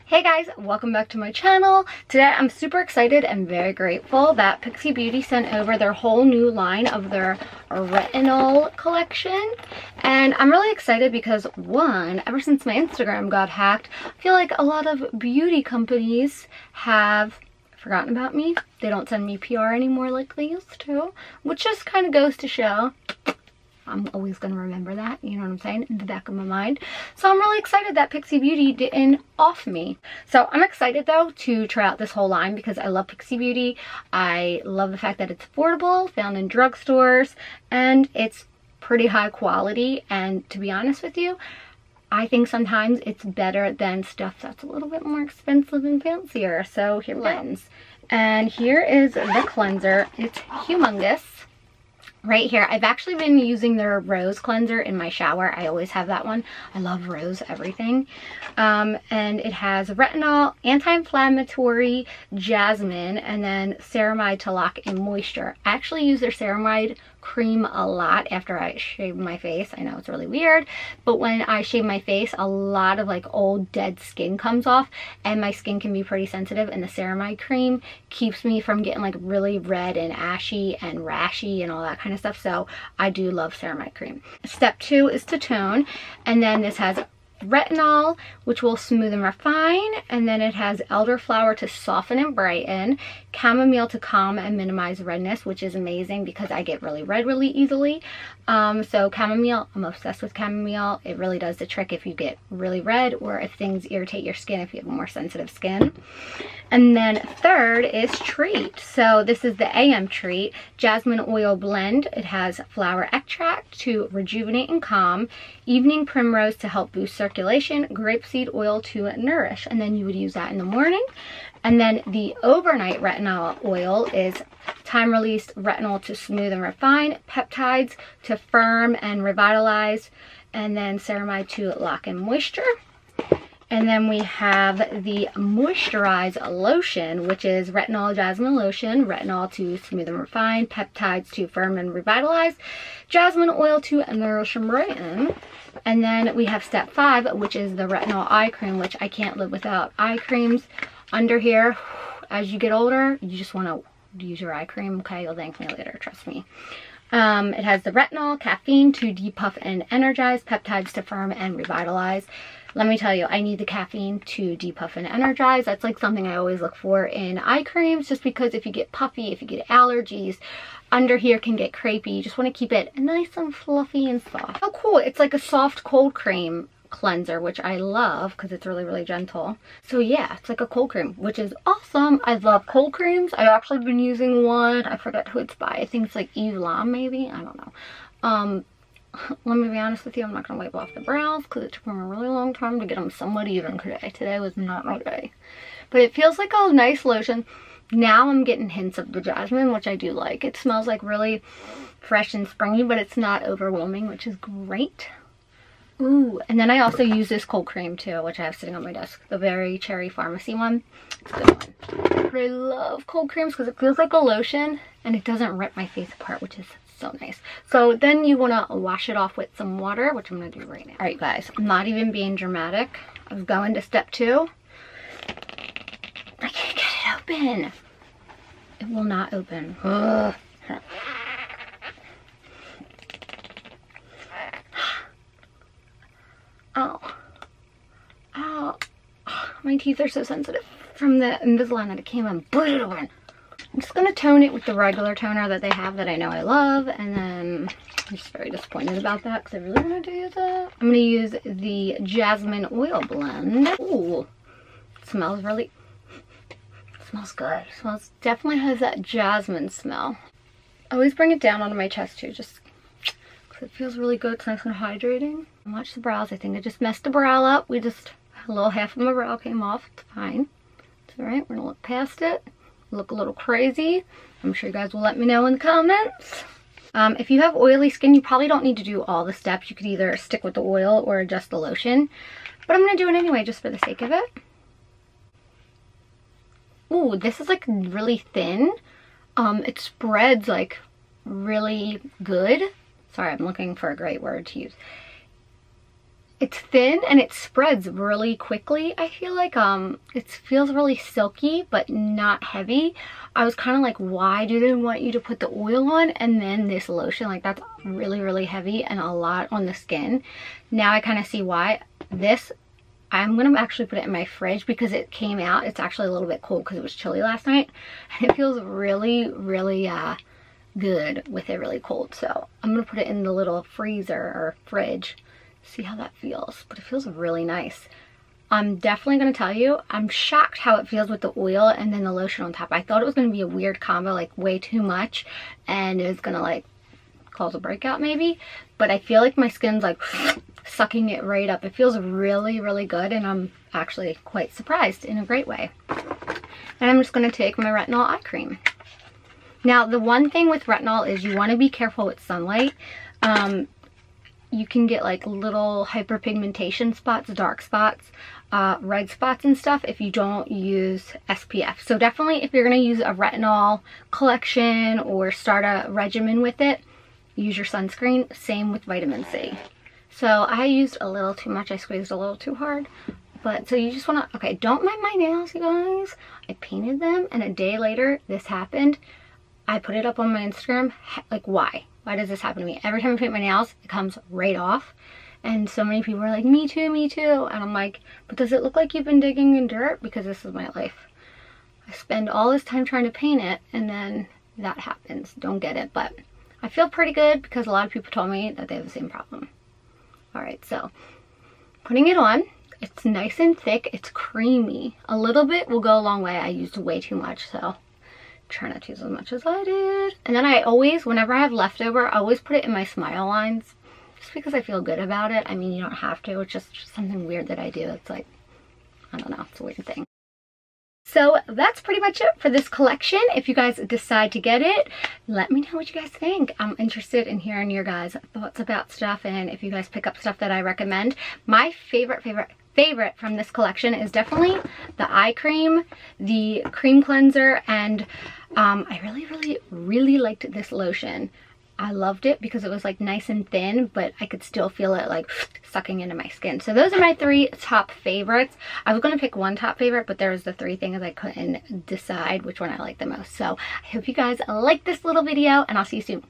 Hey guys, welcome back to my channel. Today I'm super excited and very grateful that PIXI Beauty sent over their whole new line of their retinol collection. And I'm really excited because one, ever since my Instagram got hacked, I feel like a lot of beauty companies have forgotten about me. They don't send me PR anymore like they used to, which just kind of goes to show I'm always going to remember that, you know what I'm saying, in the back of my mind. So I'm really excited that PIXI Beauty didn't off me. So I'm excited though to try out this whole line because I love PIXI Beauty. I love the fact that it's affordable, found in drugstores, and it's pretty high quality. And to be honest with you, I think sometimes it's better than stuff that's a little bit more expensive and fancier. So here we go. And here is the cleanser. It's humongous. Right here, I've actually been using their rose cleanser in my shower. I always have that one. I love rose everything. And it has retinol, anti-inflammatory, jasmine, and then ceramide to lock in moisture. I actually use their ceramide cream a lot after I shave my face. I know it's really weird, but when I shave my face, a lot of like old dead skin comes off, and my skin can be pretty sensitive, and the ceramide cream keeps me from getting like really red and ashy and rashy and all that kind of stuff. So I do love ceramide cream. Step 2 is to tone, and then this has retinol, which will smooth and refine, and then it has elderflower to soften and brighten, chamomile to calm and minimize redness, which is amazing because I get really red really easily. So chamomile, I'm obsessed with chamomile. It really does the trick if you get really red or if things irritate your skin, if you have more sensitive skin. And then third is treat. So this is the AM treat, jasmine oil blend. It has flower extract to rejuvenate and calm, evening primrose to help boost circulation, grapeseed oil to nourish. And then you would use that in the morning. And then the overnight retinol oil is time-released retinol to smooth and refine, peptides to firm and revitalize, and then ceramide to lock in moisture. And then we have the moisturize lotion, which is retinol jasmine lotion, retinol to smooth and refine, peptides to firm and revitalize, jasmine oil to nourish and brighten. And then we have step 5, which is the retinol eye cream, which I can't live without eye creams. Under here, as you get older, you just want to use your eye cream. Okay, you'll thank me later, trust me. It has the retinol, caffeine to depuff and energize, peptides to firm and revitalize. Let me tell you, I need the caffeine to depuff and energize. That's like something I always look for in eye creams, just because if you get puffy, if you get allergies, under here can get crepey. You just want to keep it nice and fluffy and soft. Oh cool, it's like a soft cold cream cleanser, which I love because it's really, really gentle. So yeah, it's like a cold cream, which is awesome. I love cold creams. I've actually been using one. I forget who it's by. I think it's like Eve Lam maybe. I don't know. Let me be honest with you, I'm not going to wipe off the brows because it took me a really long time to get them somewhat even today. Today was not my day. But it feels like a nice lotion. Now I'm getting hints of the jasmine, which I do like. It smells like really fresh and springy, but it's not overwhelming, which is great. Ooh, and then I also use this cold cream too, which I have sitting on my desk. The Very Cherry Pharmacy one. It's a good one. But I love cold creams because it feels like a lotion and it doesn't rip my face apart, which is so nice. So then you want to wash it off with some water, which I'm going to do right now. Alright guys, I'm not even being dramatic. I was going to step 2. I can't get it open. It will not open. Ugh. Ow. Ow. My teeth are so sensitive from the Invisalign that it came and blew it open. I'm just going to tone it with the regular toner that they have that I know I love, and then I'm just very disappointed about that because I really wanted to use it. I'm going to use the jasmine oil blend. Ooh, it smells really, it smells good. It smells, definitely has that jasmine smell. I always bring it down onto my chest too, just because it feels really good. It's nice and hydrating. Watch the brows. I think I just messed the brow up. A little half of my brow came off. It's fine. It's all right. We're gonna look past it. Look a little crazy. I'm sure you guys will let me know in the comments. If you have oily skin, you probably don't need to do all the steps. You could either stick with the oil or adjust the lotion. But I'm gonna do it anyway, just for the sake of it. Ooh, this is like really thin. It spreads like really good. Sorry, I'm looking for a great word to use. It's thin and it spreads really quickly. I feel like it feels really silky but not heavy. I was kind of like, why do they want you to put the oil on and then this lotion? Like, that's really, really heavy and a lot on the skin. Now I kind of see why. This, I'm gonna actually put it in my fridge because it came out. It's actually a little bit cold because it was chilly last night, and it feels really, really good with it really cold. So I'm gonna put it in the little freezer or fridge, see how that feels. But it feels really nice. I'm definitely gonna tell you, I'm shocked how it feels with the oil and then the lotion on top. I thought it was gonna be a weird combo, like way too much, and it was gonna like cause a breakout maybe, but I feel like my skin's like sucking it right up. It feels really, really good, and I'm actually quite surprised in a great way. And I'm just gonna take my retinol eye cream. Now, the one thing with retinol is you wanna be careful with sunlight. You can get like little hyperpigmentation spots, dark spots, red spots and stuff if you don't use SPF. So definitely if you're gonna use a retinol collection or start a regimen with it, use your sunscreen. Same with vitamin C. So I used a little too much, I squeezed a little too hard. But so you just wanna, okay, don't mind my nails, you guys. I painted them and a day later this happened. I put it up on my Instagram, like why? Why does this happen to me? Every time I paint my nails, it comes right off. And so many people are like, me too, me too. And I'm like, but does it look like you've been digging in dirt? Because this is my life. I spend all this time trying to paint it and then that happens. Don't get it, but I feel pretty good because a lot of people told me that they have the same problem. All right, so putting it on, it's nice and thick, it's creamy. A little bit will go a long way. I used way too much, so try not to use as much as I did. And then I always, whenever I have leftover, I always put it in my smile lines just because I feel good about it. I mean, you don't have to. It's just something weird that I do. It's like, I don't know, it's a weird thing. So that's pretty much it for this collection. If you guys decide to get it, let me know what you guys think. I'm interested in hearing your guys' thoughts about stuff and if you guys pick up stuff that I recommend. My favorite from this collection is definitely the eye cream, the cream cleanser, and I really liked this lotion. I loved it because it was like nice and thin, but I could still feel it like sucking into my skin. So those are my 3 top favorites. I was gonna pick one top favorite, but there was the 3 things I couldn't decide which one I like the most. So I hope you guys like this little video, and I'll see you soon.